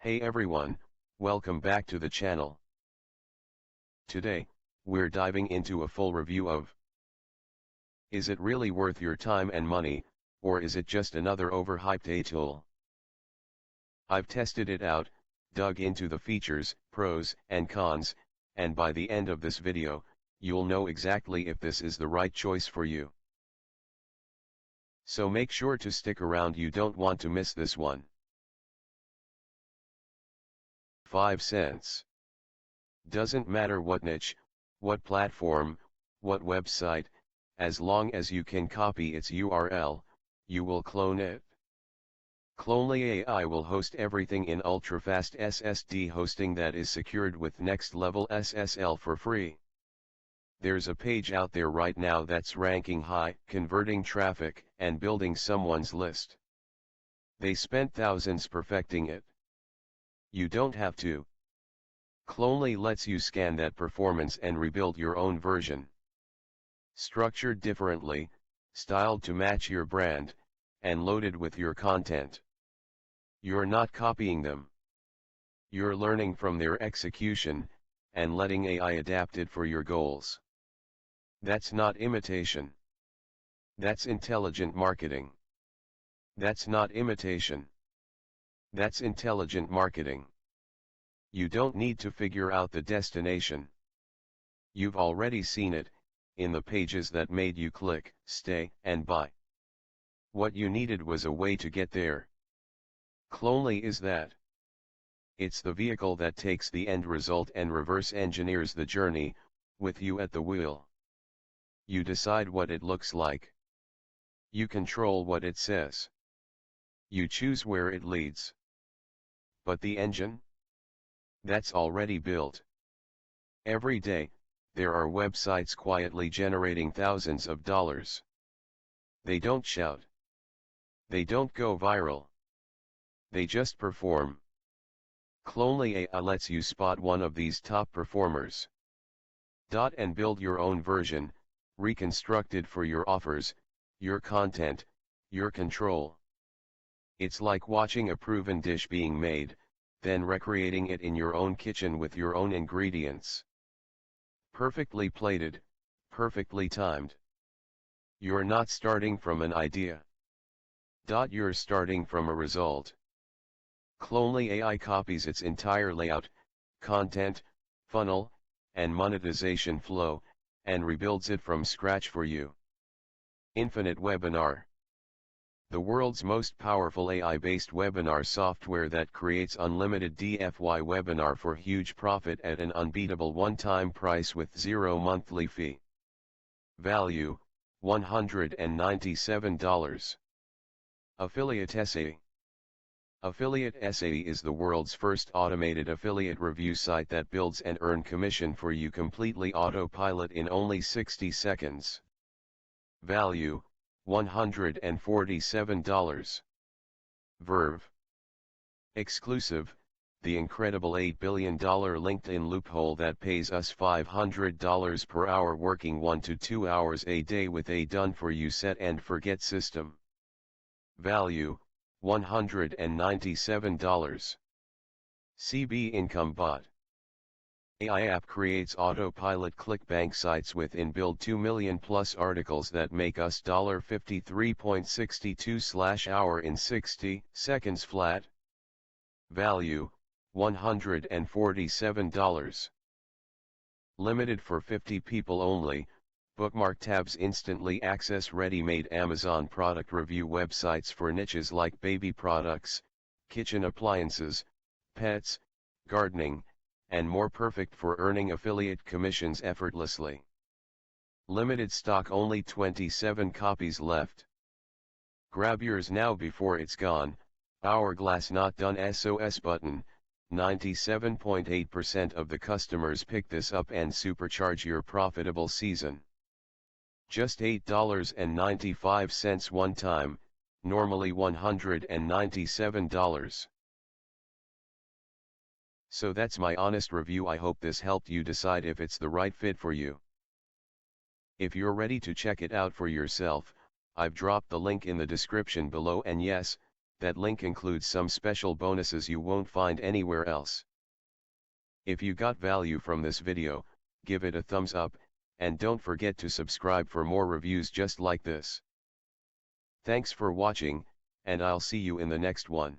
Hey everyone, welcome back to the channel. Today, we're diving into a full review of: is it really worth your time and money, or is it just another overhyped AI tool? I've tested it out, dug into the features, pros and cons, and by the end of this video, you'll know exactly if this is the right choice for you. So make sure to stick around, you don't want to miss this one. 5 cents. Doesn't matter what niche, what platform, what website, as long as you can copy its URL, you will clone it. clonelyai will host everything in ultra-fast SSD hosting that is secured with next-level SSL for free. There's a page out there right now that's ranking high, converting traffic, and building someone's list. They spent thousands perfecting it. You don't have to. Clonely lets you scan that performance and rebuild your own version. Structured differently, styled to match your brand, and loaded with your content. You're not copying them. You're learning from their execution, and letting AI adapt it for your goals. That's not imitation. That's intelligent marketing. That's not imitation. That's intelligent marketing. You don't need to figure out the destination. You've already seen it, in the pages that made you click, stay, and buy. What you needed was a way to get there. Clonely is that. It's the vehicle that takes the end result and reverse engineers the journey, with you at the wheel. You decide what it looks like. You control what it says. You choose where it leads. But the engine? That's already built. Every day, there are websites quietly generating thousands of dollars. They don't shout. They don't go viral. They just perform. Clonely AI lets you spot one of these top performers. And build your own version, reconstructed for your offers, your content, your control. It's like watching a proven dish being made, then recreating it in your own kitchen with your own ingredients. Perfectly plated, perfectly timed. You're not starting from an idea. You're starting from a result. Clonely AI copies its entire layout, content, funnel, and monetization flow, and rebuilds it from scratch for you. Infinite Webinar. The world's most powerful AI-based webinar software that creates unlimited DFY webinar for huge profit at an unbeatable one-time price with zero monthly fee. Value, $197. Affiliate SAE. Affiliate SAE is the world's first automated affiliate review site that builds and earns commission for you completely autopilot in only 60 seconds. Value, $147. Verve. Exclusive, the incredible $8 billion LinkedIn loophole that pays us $500 per hour working 1 to 2 hours a day with a done-for-you set and forget system. Value, $197. CB Income Bot. AI app creates autopilot clickbank sites with inbuilt 2 million plus articles that make us $53.62/hour in 60 seconds flat. Value, $147. Limited for 50 people only. Bookmark tabs instantly access ready-made Amazon product review websites for niches like baby products, kitchen appliances, pets, gardening, and more, perfect for earning affiliate commissions effortlessly. Limited stock, only 27 copies left. Grab yours now before it's gone. Hourglass not done SOS button. 97.8% of the customers pick this up and supercharge your profitable season. Just $8.95 one time, normally $197. So that's my honest review. I hope this helped you decide if it's the right fit for you. If you're ready to check it out for yourself, I've dropped the link in the description below, and yes, That link includes some special bonuses you won't find anywhere else. If you got value from this video, give it a thumbs up, and don't forget to subscribe for more reviews just like this. Thanks for watching, and I'll see you in the next one.